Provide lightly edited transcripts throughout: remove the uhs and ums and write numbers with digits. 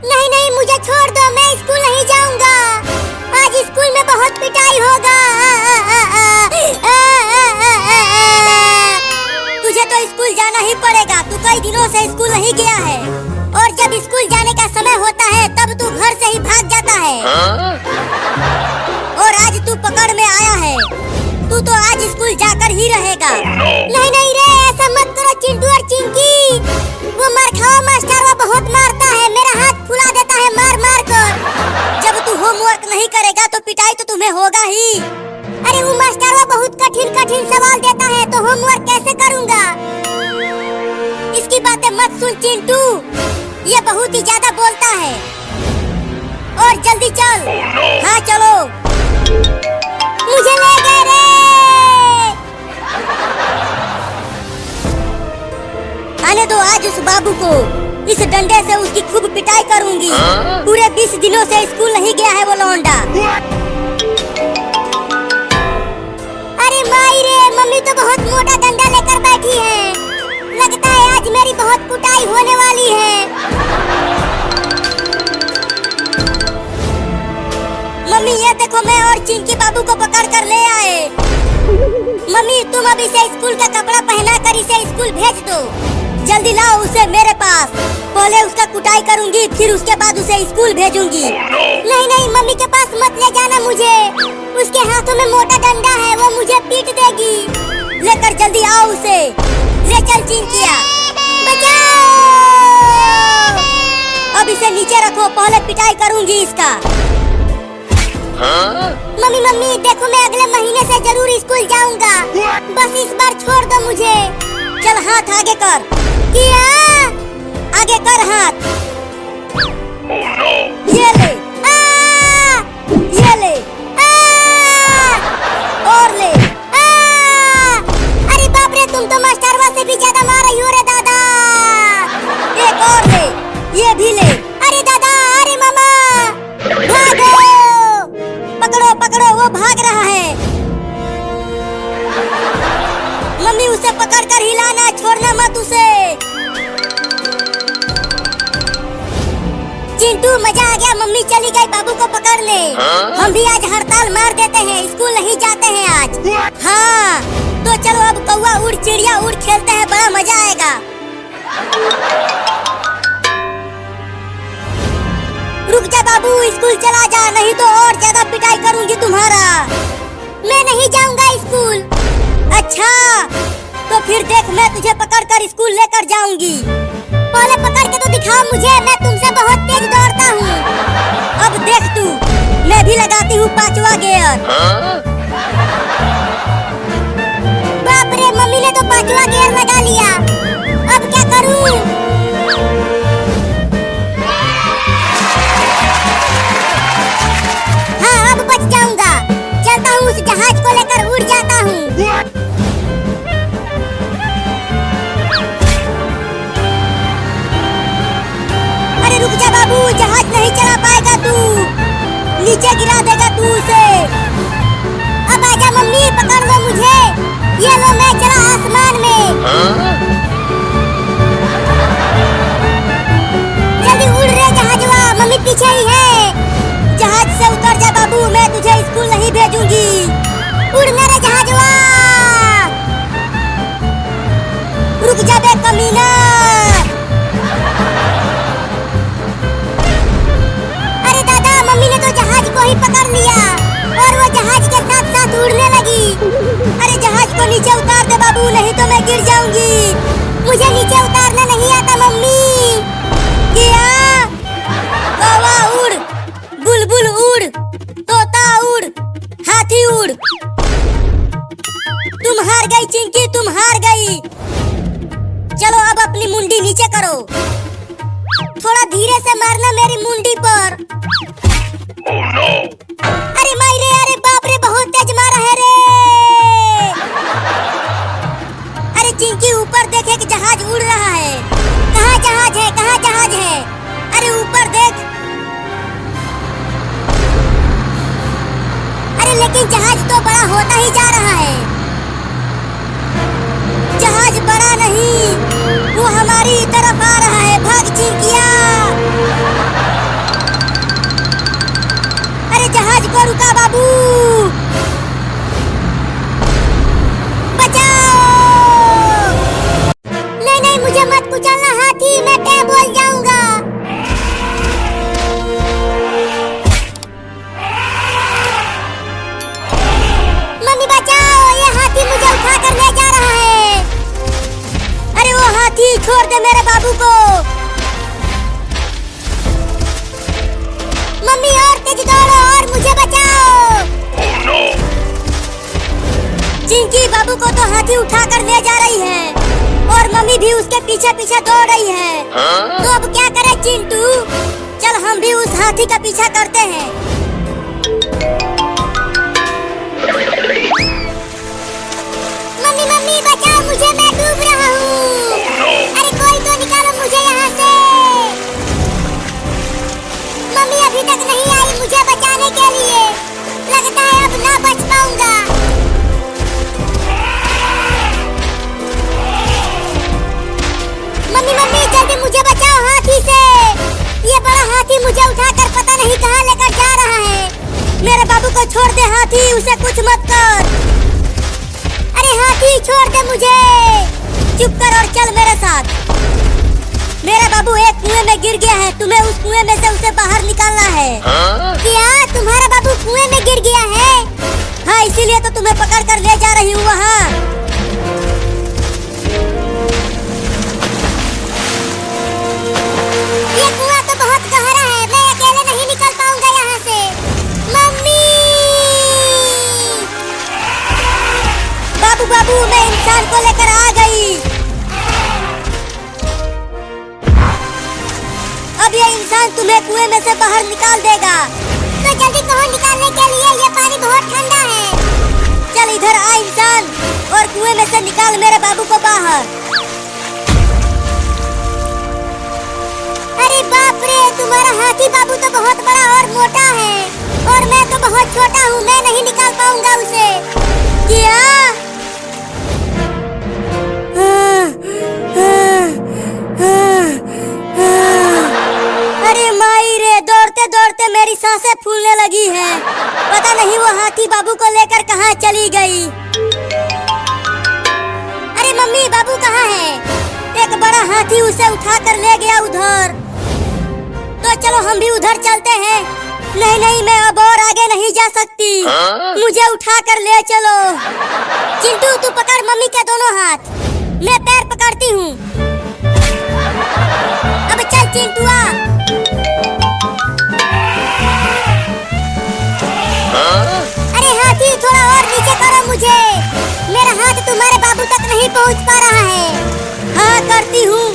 नहीं नहीं, मुझे छोड़ दो, मैं स्कूल नहीं जाऊंगा। आज स्कूल में बहुत पिटाई होगा। तुझे तो स्कूल जाना ही पड़ेगा, तू कई दिनों से स्कूल नहीं गया है और जब स्कूल जाने का समय होता है तब तू घर से ही भाग जाता है। और आज तू पकड़ में आया है, तू तो आज स्कूल जाकर ही रहेगा। नहीं नहीं रे, ऐसा मत करो चिंटू और चिंकी, वो मार खाओ मास्टर वो बहुत मारता है, मेरा हाथ फुला देता है मार मार कर। जब तू होमवर्क नहीं करेगा तो पिटाई तो तुम्हें होगा ही। अरे वो मास्टर वो बहुत कठिन कठिन सवाल देता है तो होमवर्क कैसे करूँगा। इसकी बातें मत सुन चिंटू, ये बहुत ही ज्यादा बोलता है। और जल्दी चल। हाँ चलो, मुझे ले गए रे। आने दो आज उस बाबू को, इस डंडे से उसकी खूब पिटाई करूंगी। पूरे 20 दिनों से स्कूल नहीं गया है वो लौंडा। अरे माई रे, मम्मी तो बहुत मोटा डंडा लेकर बैठी है, लगता है आज मेरी बहुत कुटाई होने वाली है। मम्मी ये देखो, मैं और चिंकी बाबू को पकड़ कर ले आए। मम्मी तुम अब इसे स्कूल का कपड़ा पहना कर इसे स्कूल भेज दो। जल्दी लाओ उसे मेरे पास, पहले उसका कुटाई करूंगी फिर उसके बाद उसे स्कूल भेजूंगी। नहीं नहीं, मम्मी के पास मत ले जाना मुझे, उसके हाथों में मोटा डंडा है, वो मुझे पीट देगी। लेकर जल्दी आओ उसे, ले चल चिंकिया, बचाओ। अब इसे नीचे रखो, पहले पिटाई करूंगी इसका। मम्मी मम्मी देखो, मैं अगले महीने से जरूर स्कूल जाऊंगा, बस इस बार छोड़ दो मुझे। चल हाथ आगे कर, किया आगे कर हाथ। ये ले, ये ले, और ले। अरे बाप रे, तुम तो मास्टरवा से भी ज्यादा मार रही हो रे दादा। एक और ले, ये भी ले। अरे दादा, अरे मामा, भागो, पकड़ो पकड़ो, वो भाग रहा है। मम्मी उसे पकड़कर हिलाना, छोड़ना मत उसे। चिंटू मजा आ गया, मम्मी चली गई बाबू को पकड़ने। हम भी आज हड़ताल मार देते हैं, स्कूल नहीं जाते हैं आज। हाँ तो चलो अब कौवा उड़ चिड़िया उड़ खेलते हैं, बड़ा मजा आएगा। रुक जा बाबू, स्कूल चला जा, नहीं तो और ज्यादा पिटाई करूंगी तुम्हारा। मैं नहीं जाऊंगा स्कूल। अच्छा तो फिर देख, मैं तुझे पकड़कर स्कूल लेकर जाऊंगी। पहले पकड़ के तो दिखाओ मुझे, मैं तुमसे बहुत तेज दौड़ता हूँ। अब देख तू, मैं भी लगाती हूँ 5वां गियर। बाप रे, मम्मी ने तो 5वां गियर लगा लिया, अब क्या करूँ। हाँ अब बच जाऊंगा, चलता हूँ उस जहाज को लेकर उड़ जाता हूँ। अरे रुक जा बाबू, जहाज नहीं चला पाएगा तू, नीचे गिरा देगा तू उसे। अब आजा मम्मी, पकड़ लो मुझे, ये लो मैं चला आसमान में। जल्दी उड़ रे जहाजवा, मम्मी पीछे ही है। जहाज से उतर जा बाबू, मैं तुझे स्कूल नहीं भेजूंगी। उड़ना रे जहाजवा, रुक जा बे कमीना। अरे दादा, मम्मी ने तो जहाज को ही पकड़ लिया और वो जहाज के साथ साथ उड़ने लगी। अरे जहाज को नीचे उतार दे बाबू, नहीं तो मैं गिर जाऊंगी। मुझे नीचे उतारना नहीं आता मम्मी। क्या कौवा उड़, बुलबुल उड़, तोता उड़, हाथी उड़। तुम हार गई चिंकी, तुम हार गई। चलो अब अपनी मुंडी नीचे करो, थोड़ा धीरे से मारना मेरी मुंडी पर। अरे माई रे, अरे बाप रे, बहुत तेज मारा है रे। अरे चिंकी ऊपर देखे कि जहाज उड़ रहा है। कहाँ जहाज है, कहाँ जहाज है? अरे ऊपर देख। अरे लेकिन जहाज तो बड़ा होता ही जा रहा है। जहाज बड़ा नहीं, वो हमारी तरफ आ रहा है, भाग चिंकिया। अरे जहाज को रुका बाबू, बचाओ। नहीं नहीं मुझे मत कुचलना हाथी, मैं टैं बोल जाऊंगा। मम्मी बचाओ, ये हाथी मुझे उठा कर ले जा रहा है। अरे वो हाथी छोड़ दे मेरे बाबू को। मम्मी और तेज दौड़ो और मुझे बचाओ। Oh, no! चिंकी बाबू को तो हाथी उठा कर ले जा रही है और मम्मी भी उसके पीछे पीछे दौड़ रही है। तो अब क्या करें चिंटू, चल हम भी उस हाथी का पीछा करते हैं। मम्मी मम्मी बचाओ मुझे, मैं डूब रहा हूँ। अरे कोई तो निकालो मुझे यहाँ से। मम्मी अभी तक नहीं आई मुझे बचाने के लिए, लगता है अब ना बच पाऊंगा। मम्मी मम्मी जल्दी मुझे बचाओ हाथी से। ये बड़ा हाथी मुझे उठाकर पता नहीं कहाँ लेकर जा रहा है। मेरे बाबू को छोड़ दे हाथी, उसे कुछ मत कर। अरे हाथी छोड़ दे मुझे, चुप कर और चल मेरे साथ। मेरा बाबू एक कुएं में गिर गया है, तुम्हें उस कुएं में से उसे बाहर निकालना है। क्या तुम्हारा बाबू कुएं में गिर गया है? हाँ इसीलिए तो तुम्हें पकड़ कर ले जा रही हूँ वहाँ। ये कुआं तो बहुत गहरा है, मैं अकेले नहीं निकल पाऊंगा यहाँ से। मम्मी बाबू बाबू मैं इंसान को लेकर आ गई। अब ये इंसान तुम्हें कुएं में से बाहर निकाल देगा। तो जल्दी कहो निकालने के लिए, ये पानी बहुत ठंडा है। चल इधर आ इंसान और कुएं में से निकाल मेरे बाबू को बाहर। अरे बाप रे, तुम्हारा हाथी बाबू तो बहुत बड़ा और मोटा है और मैं तो बहुत छोटा हूँ, मैं नहीं निकाल पाऊंगा उसे। क्या? अरे माई रे, दौड़ते दौड़ते मेरी सांसें फूलने लगी हैं। पता नहीं वो हाथी बाबू को लेकर कहाँ चली गई। अरे मम्मी बाबू कहाँ है? एक बड़ा हाथी उसे उठा कर ले गया उधर। तो चलो हम भी उधर चलते हैं। नहीं नहीं मैं अब और आगे नहीं जा सकती, मुझे उठा कर ले चलो। चिंटू तू पकड़ मम्मी के दोनों हाथ, मैं पैर पकड़ती हूँ। अब चल चिंटुआ। अरे हाथी थोड़ा और नीचे करो मुझे, मेरा हाथ तुम्हारे बाबू तक नहीं पहुँच पा रहा है। हाँ करती हूँ।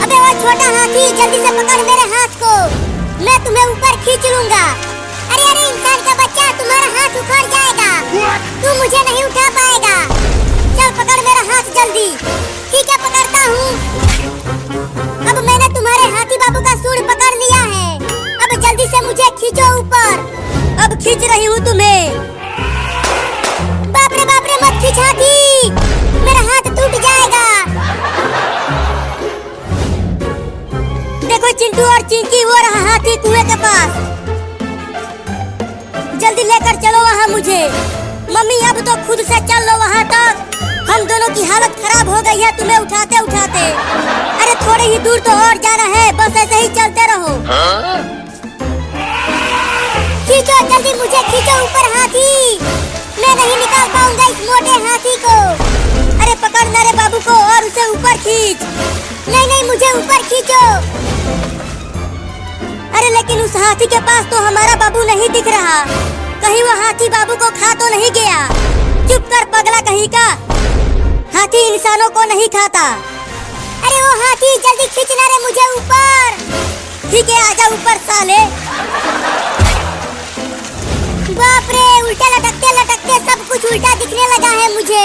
अबे वो छोटा हाथी जल्दी से पकड़ मेरे हाथ को, मैं तुम्हें ऊपर खींच लूंगा। अरे अरे इंसान का बच्चा, तुम्हारा हाथ उखड़ जाएगा, तू मुझे नहीं उठा पाएगा। चल पकड़ मेरा हाथ जल्दी। ठीक है पकड़ता हूँ। अब मैंने तुम्हारे हाथी बाबू का सूंड पकड़ लिया है, अब जल्दी से मुझे खींचो ऊपर। अब खींच रही हूँ तुम्हें। बाप रे मत खींच हाथी, मेरा हाथ टूट जाएगा। देखो चिंटू और चिंकी, वो रहा हाथी कुएं के पास। जल्दी लेकर चलो वहाँ मुझे। मम्मी अब तो खुद से चल लो वहाँ तक, हम दोनों की हालत खराब हो गई है तुम्हें उठाते उठाते। अरे थोड़ी ही दूर तो और जाना है, बस ऐसे ही चलते रहो। खींचो जल्दी मुझे, खींचो ऊपर हाथी, मैं नहीं निकाल पाऊंगा इस मोटे हाथी को। अरे पकड़ मेरे बाबू को और उसे ऊपर खींच। नहीं नहीं मुझे ऊपर खींचो। अरे लेकिन उस हाथी के पास तो हमारा बाबू नहीं दिख रहा, कहीं वो हाथी बाबू को खा तो नहीं गया। चुप कर पगला कहीं का, हाथी इंसानों को नहीं खाता। अरे वो हाथी जल्दी खींचना रे मुझे ऊपर। ठीक है आजा ऊपर साले। बाप रे, उल्टा लटकते लटकते सब कुछ उल्टा दिखने लगा है मुझे।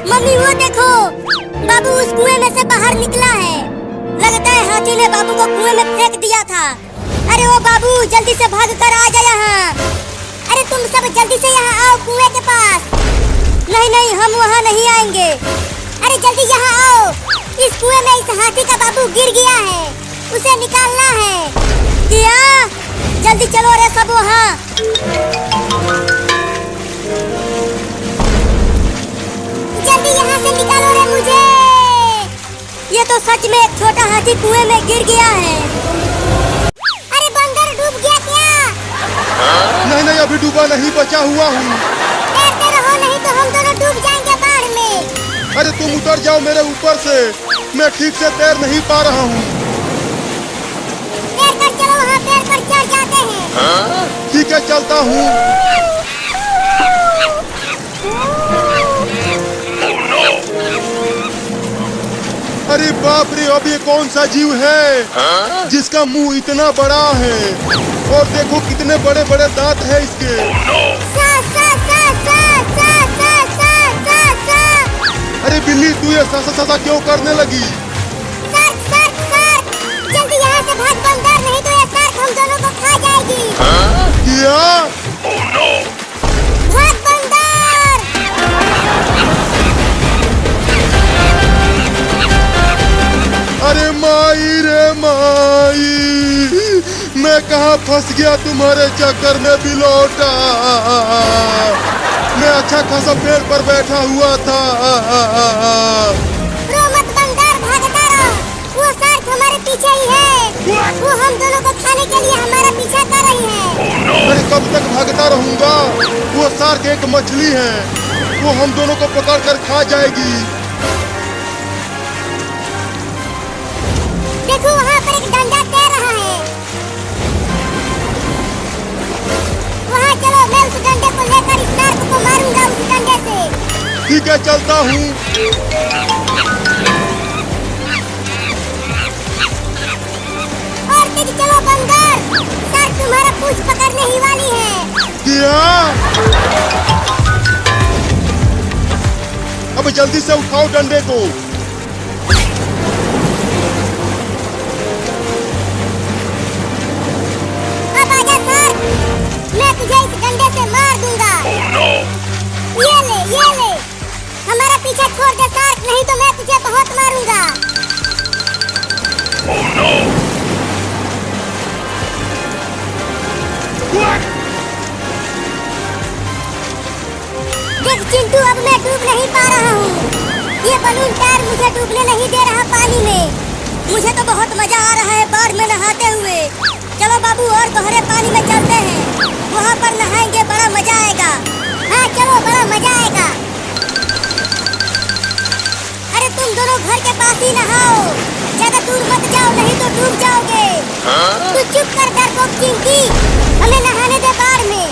मम्मी वो देखो, बाबू उस कुएं में से बाहर निकला है, लगता है हाथी ने बाबू को कुएं में फेंक दिया था। अरे वो बाबू जल्दी से भाग कर आ जा यहाँ। अरे तुम सब जल्दी से यहाँ आओ कुएं के पास। नहीं नहीं हम वहाँ नहीं आएंगे, अरे जल्दी यहाँ आओ, इस कुएं में इस हाथी का बाबू गिर गया है, उसे निकालना है। किया जल्दी चलो रे सब वहाँ। जल्दी यहाँ से निकालो रे मुझे। ये तो सच में एक छोटा हाथी कुएं में गिर गया है। अरे बंदर डूब गया क्या? नहीं नहीं, अभी डूबा नहीं, बचा हुआ हूँ। तैरते रहो, नहीं तो हम दोनों डूब जाएंगे बाढ़ में। अरे तुम उतर जाओ मेरे ऊपर से, मैं ठीक से तैर नहीं पा रहा हूँ। तैर कर चलो, वहाँ तैर कर चढ़ जाते हैं। ठीक है, चलता हूँ। अरे बाप रे, अब ये कौन सा जीव है जिसका मुंह इतना बड़ा है, और देखो कितने बड़े बड़े दांत हैं इसके। सा, सा, सा, सा, सा, सा, सा, सा, सा। अरे बिल्ली, तू ये सा सा सा क्यों करने लगी? सर्क, सर्क, सर्क। जल्दी यहाँ से भाग बंदर, नहीं तो ये सर्क हम दोनों को खा जाएगी। क्या? भाग बंदर। अरे माई रे माई, मैं कहाँ फंस गया तुम्हारे चक्कर में बिलौटा। मैं अच्छा खासा पेड़ पर बैठा हुआ था। रो मत बंदर, भागता रहो, वो सर्क हमारे पीछे ही है। वो हम दोनों को खाने के लिए हमारा पीछा कर रही है। अरे कब तक भागता रहूंगा? वो शार्क एक मछली है, वो हम दोनों को पकड़ कर खा जाएगी। देखो वहाँ पर एक डंडा तैर रहा है। वहाँ चलो, मैं उस डंडे को लेकर इस शार्क को मारूंगा उस डंडे से। ठीक है, चलता हूँ। और तेज चलो बंदर, शार्क तुम्हारा पूंछ पकड़ने ही वाली है। क्या? अब जल्दी से उठाओ डंडे को। अब आजा शार्क, मैं तुझे इस डंडे से मार दूंगा। ये ले, ये ले, हमारा पीछा छोड़ दे शार्क, नहीं तो मैं तुझे बहुत मारूंगा। देख चिंटू, अब मैं डूब नहीं पा रहा हूँ। ये बलून टायर मुझे डूबने नहीं दे रहा पानी में। मुझे तो बहुत मजा आ रहा है बाढ़ में नहाते हुए। चलो बाबू, और गहरे पानी में चलते हैं, वहाँ पर नहाएंगे, बड़ा मजा आएगा। हाँ चलो, बड़ा मजा आएगा। अरे तुम दोनों घर के पास ही नहाओ, ज्यादा दूर मत जाओ, नहीं तो डूब जाओगे। तू चुप कर डरपोक चिंकी, हमें नहाने दे बाढ़ में।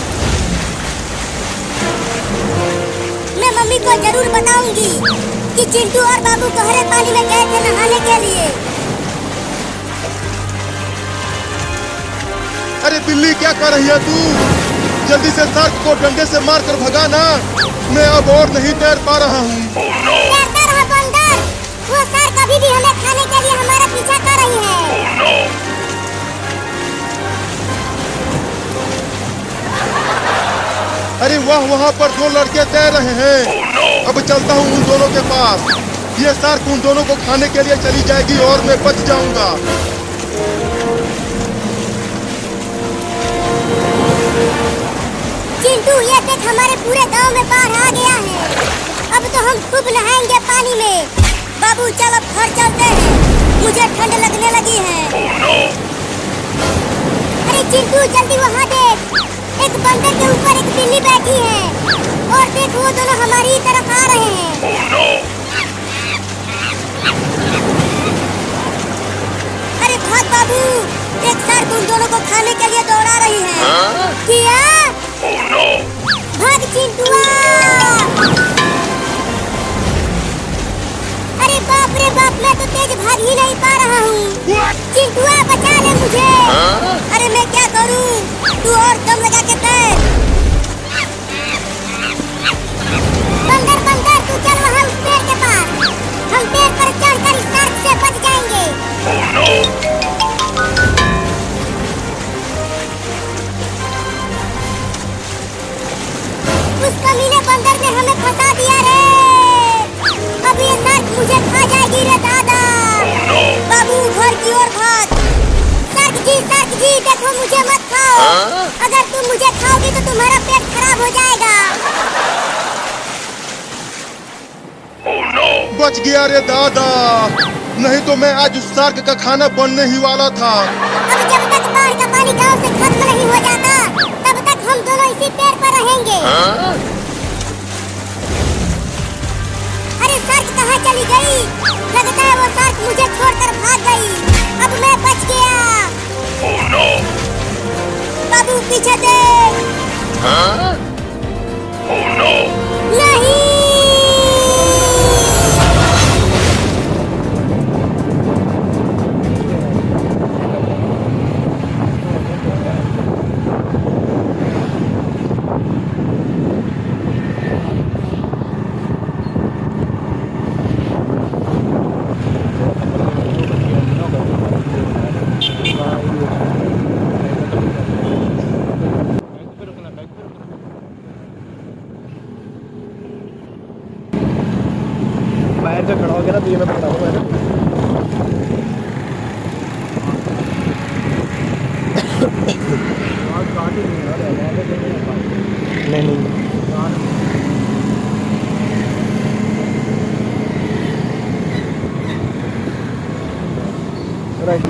मैं मम्मी को जरूर बताऊंगी कि चिंटू और बाबू गहरे पानी में गए थे नहाने के लिए। अरे बिल्ली, क्या कर रही है तू? जल्दी से शार्क को डंडे से मार कर भगा ना, मैं अब और नहीं तैर पा रहा हूँ। तैरता रहो बंदर, वो शार्क अभी भी हमें खाने के लिए हमारा पीछा कर रही है। अरे वाह, वहाँ पर दो लड़के तैर रहे हैं। अब चलता हूँ उन दोनों के पास। ये शार्क उन दोनों को खाने के लिए चली जाएगी और मैं बच जाऊंगा। चिंटू, ये देख, हमारे पूरे गांव में बाढ़ आ गया है। अब तो हम खूब नहाएंगे पानी में। बाबू चल, अब घर चलते हैं, मुझे ठंड लगने लगी है। अरे चिंटू, जल्दी वहाँ देख, एक बंदर के ऊपर एक बिल्ली बैठी है, और देख वो दोनों हमारी तरफ आ रहे हैं। अरे भाग बाबू, एक शार्क उन दोनों को खाने के लिए दौड़ा रही है। किया? भाग चिंटुआ। अरे बाप रे बाप, मैं तो तेज भाग ही नहीं पा रहा हूँ। चिंटुआ बचा ले मुझे। अरे मैं क्या करूँ, तू और दम लगा के तैर। बंदर बंदर, तू चल वहाँ उस पेड़ के पास, हम पेड़ पर चढ़कर इस शार्क से बच जाएंगे। उस कमीने बंदर ने हमें फंसा दिया रे। अब ये शार्क मुझे खा जाएगी रे दादा। बाबू घर की ओर भाग। सर्क जी देखो मुझे मत खाओ। अगर तुम मुझे खाओगी तो तुम्हारा पेट खराब हो जाएगा। बच गया रे दादा, नहीं तो मैं आज उस शार्क का खाना बनने ही वाला था। अब जब तक बाढ़ का पानी गांव से खत्म नहीं हो जाता तब तक हम दोनों इसी पेड़ पर रहेंगे। अरे शार्क कहाँ चली गई? लगता है वो शार्क मुझे छोड़कर भाग गई। अब मैं बच गया। बाबू पीछे देख। नहीं। बाहर से खड़ा हो गया ना तो ये मैं पकड़ा दूंगा नहीं राइट।